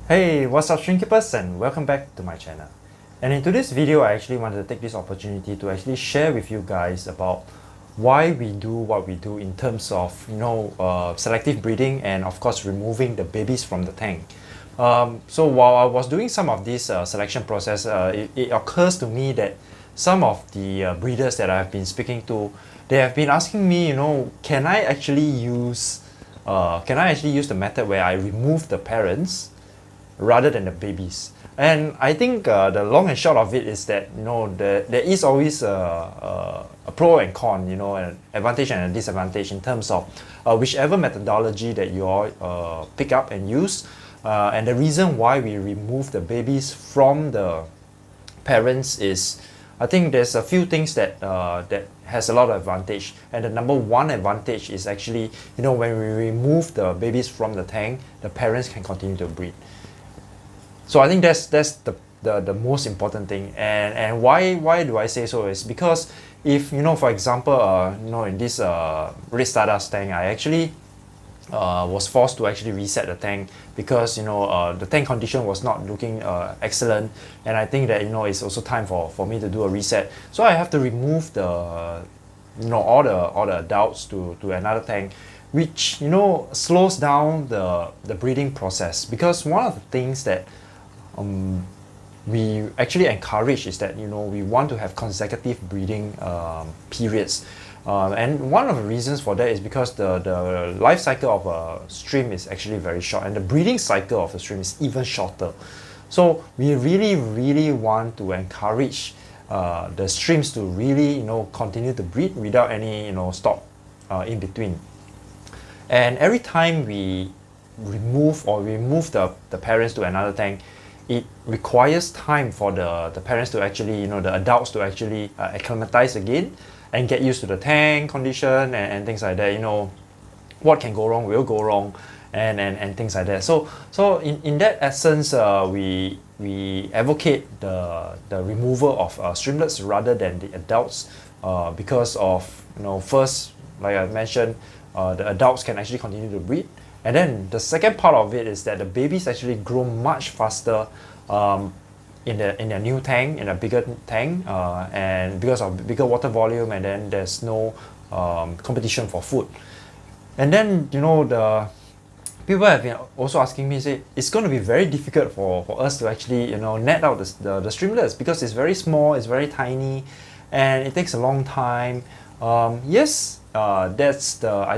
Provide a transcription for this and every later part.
Hey, what's up shrinkkeepers, and welcome back to my channel. And in today's video, I actually wanted to take this opportunity to actually share with you guys about why we do what we do in terms of selective breeding and of course removing the babies from the tank. So while I was doing some of this selection process, it occurs to me that some of the breeders that I've been speaking to, they have been asking me, can I actually use the method where I remove the parents rather than the babies? And I think the long and short of it is that there is always a pro and con, an advantage and a disadvantage in terms of whichever methodology that you all pick up and use. And the reason why we remove the babies from the parents is, I think there's a few things that that has a lot of advantage. And the number one advantage is actually, when we remove the babies from the tank, the parents can continue to breed. So I think that's the most important thing. And why do I say so is because if for example in this red stardust tank, I actually was forced to actually reset the tank because the tank condition was not looking excellent, and I think that it's also time for me to do a reset. So I have to remove the all the adults to another tank, which slows down the breeding process. Because one of the things that we actually encourage is that we want to have consecutive breeding periods, and one of the reasons for that is because the life cycle of a shrimp is actually very short, and the breeding cycle of the shrimp is even shorter. So we really want to encourage the shrimps to really continue to breed without any stop in between. And every time we remove the parents to another tank, it requires time for the parents to actually, the adults to actually acclimatize again and get used to the tank condition and things like that. What can go wrong will go wrong, and things like that. So in that essence, we advocate the removal of shrimplets rather than the adults, because of first, like I mentioned, the adults can actually continue to breed. And then the second part of it is that the babies actually grow much faster in a new tank, in a bigger tank, and because of bigger water volume, and then there's no competition for food. And then the people have been also asking me, say it's going to be very difficult for us to actually net out the streamlets because it's very small, it's very tiny, and it takes a long time. Yes, I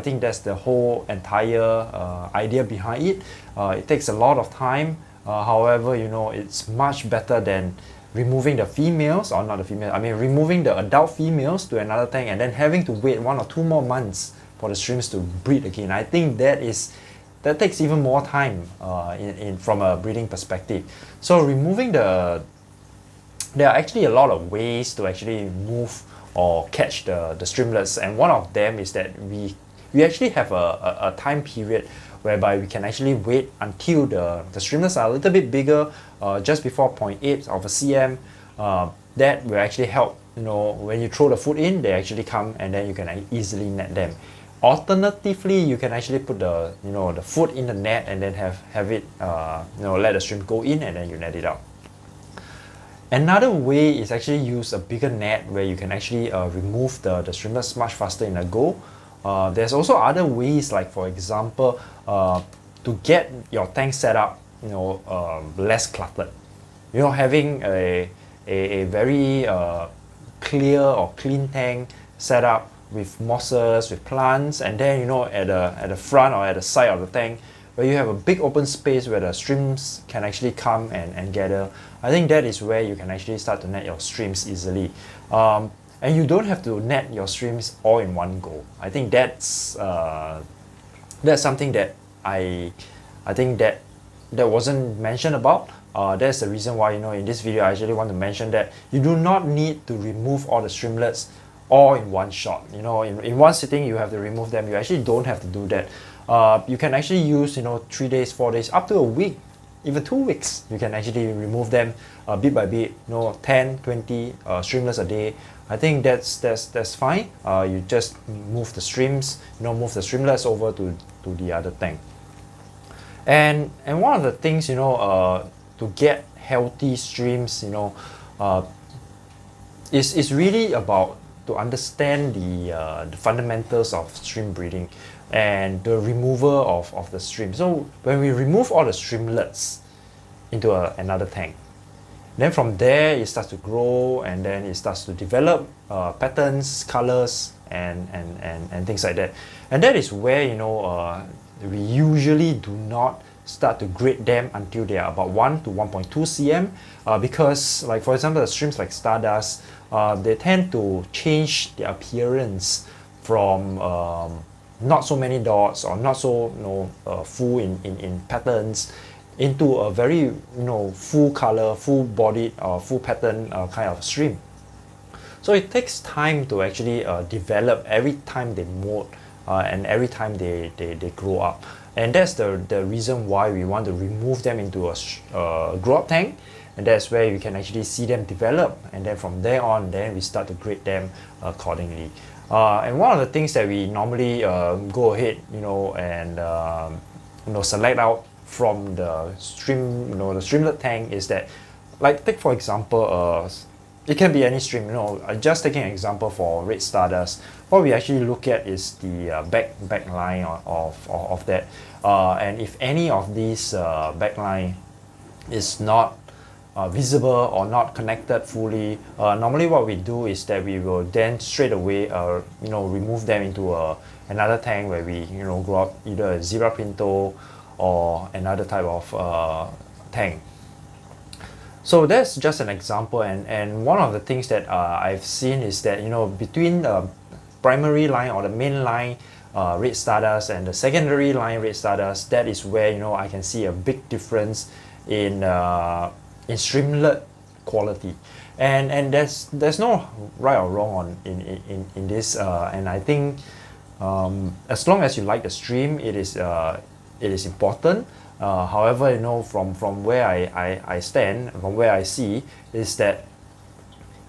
think that's the whole entire idea behind it. It takes a lot of time. However, it's much better than removing the females, or not the female, I mean removing the adult females to another tank and then having to wait 1 or 2 more months for the shrimps to breed again. I think that takes even more time from a breeding perspective. So there are actually a lot of ways to actually move or catch the streamlets, and one of them is that we actually have a time period whereby we can actually wait until the streamlets are a little bit bigger, just before 0.8 of a cm. That will actually help, when you throw the food in, they actually come, and then you can easily net them. Alternatively, you can actually put the the food in the net and then have it let the shrimp go in, and then you net it out. Another way is actually use a bigger net where you can actually remove the streamlets much faster in a go. There's also other ways, like for example, to get your tank set up less cluttered. Having a very clear or clean tank set up with mosses, with plants, and then at the front or at the side of the tank where you have a big open space where the shrimps can actually come and gather. I think that is where you can actually start to net your shrimps easily. And you don't have to net your shrimps all in one go. I think that's something that I think that wasn't mentioned about. That's the reason why in this video I actually want to mention that you do not need to remove all the streamlets all in one shot. In one sitting you have to remove them. You actually don't have to do that. You can actually use 3 days, 4 days, up to a week, even 2 weeks. You can actually remove them bit by bit, 10, 20 streamlets a day. I think that's fine. You just move the streams, move the streamlets over to the other tank. And one of the things, to get healthy streams, is really about to understand the fundamentals of stream breeding and the removal of the stream. So when we remove all the streamlets into another tank, then from there it starts to grow, and then it starts to develop patterns, colors, and things like that. And that is where we usually do not start to grade them until they are about 1 to 1.2 cm, because, like for example, the streams like Stardust, they tend to change their appearance from not so many dots or not so full in patterns into a very full color, full bodied, full pattern kind of stream. So it takes time to actually develop every time they mold and every time they grow up. And that's the reason why we want to remove them into a grow up tank, and that's where you can actually see them develop, and then from there on, then we start to grade them accordingly. And one of the things that we normally go ahead and select out from the stream, the streamlet tank, is that, like, take for example, it can be any stream. Just taking an example for red stardust, what we actually look at is the back line of that, and if any of these backline is not visible or not connected fully, normally what we do is that we will then straight away remove them into another tank where we grow up either a zebra pinto or another type of tank. So that's just an example, and one of the things that I've seen is that between the primary line or the main line red stardust and the secondary line red stardust, that is where I can see a big difference in streamlet quality, and there's no right or wrong in this, and I think as long as you like the stream, it is important. However, from where I stand, from where I see, is that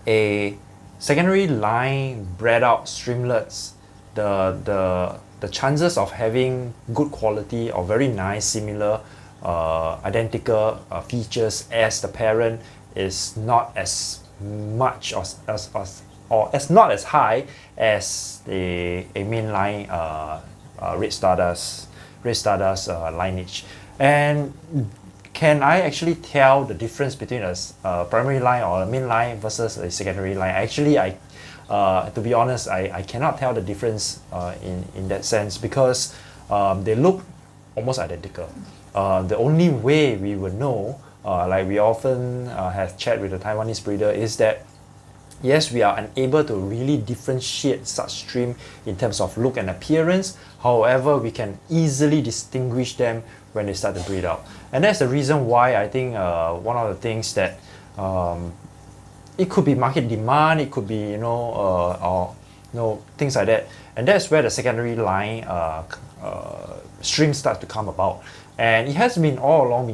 a secondary line bred out streamlets, the chances of having good quality or very nice, similar, identical features as the parent is not as much or not as high as a mainline red stardust lineage. And can I actually tell the difference between a primary line or a main line versus a secondary line? Actually, to be honest, I cannot tell the difference in that sense, because they look almost identical. The only way we would know, like we often have chat with the Taiwanese breeder, is that yes, we are unable to really differentiate such stream in terms of look and appearance. However, we can easily distinguish them when they start to breed out. And that's the reason why I think one of the things that it could be market demand, it could be things like that, and that's where the secondary line stream starts to come about. And it has been all along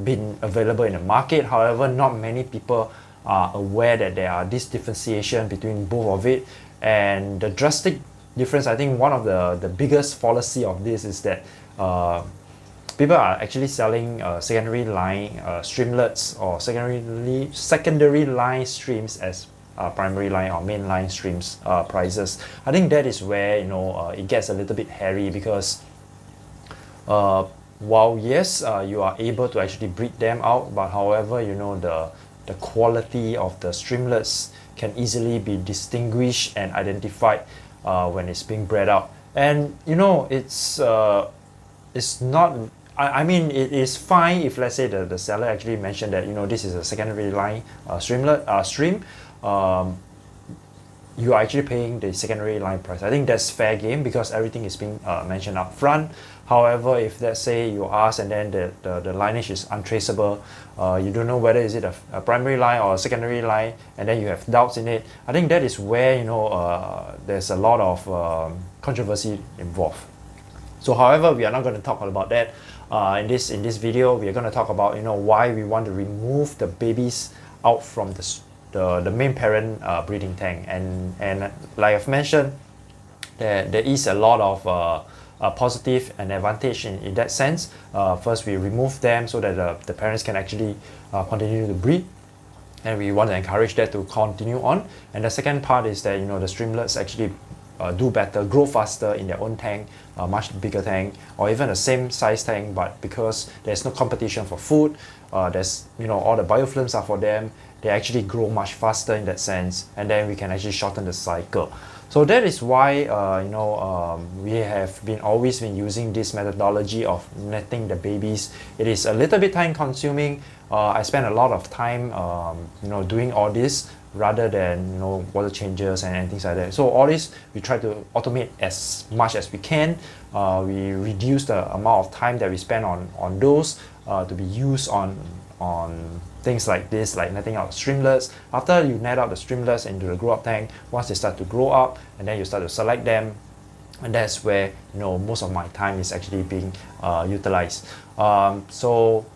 been available in the market. However, not many people are aware that there are this differentiation between both of it, and the drastic difference. I think one of the biggest fallacy of this is that people are actually selling secondary line streamlets or secondary line streams as primary line or main line streams prices. I think that is where it gets a little bit hairy, because while yes, you are able to actually breed them out, but however, the quality of the streamlets can easily be distinguished and identified when it's being bred out. And it's not, I mean, it is fine if, let's say, the seller actually mentioned that this is a secondary line stream. You are actually paying the secondary line price. I think that's fair game, because everything is being mentioned up front. However, if let's say you ask and then the lineage is untraceable, you don't know whether is it a primary line or a secondary line, and then you have doubts in it, I think that is where there's a lot of controversy involved. So however, we are not going to talk about that in this video. We are going to talk about why we want to remove the babies out from the main parent breeding tank, and like I've mentioned, there is a lot of positive and advantage in that sense. First, we remove them so that the parents can actually continue to breed, and we want to encourage that to continue on. And the second part is that the streamlets actually do better, grow faster in their own tank, much bigger tank, or even the same size tank, but because there's no competition for food, there's all the biofilms are for them, they actually grow much faster in that sense, and then we can actually shorten the cycle. So that is why we have always been using this methodology of netting the babies. It is a little bit time consuming. I spend a lot of time doing all this rather than water changes and things like that. So all this we try to automate as much as we can. We reduce the amount of time that we spend on those to be used on things like this, like netting out streamlets. After you net out the streamlets into the grow up tank, once they start to grow up, and then you start to select them, and that's where most of my time is actually being utilized. So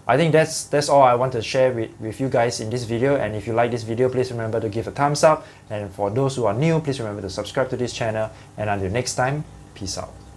I think that's all I want to share with you guys in this video. And if you like this video, please remember to give a thumbs up, and for those who are new, please remember to subscribe to this channel. And until next time, peace out.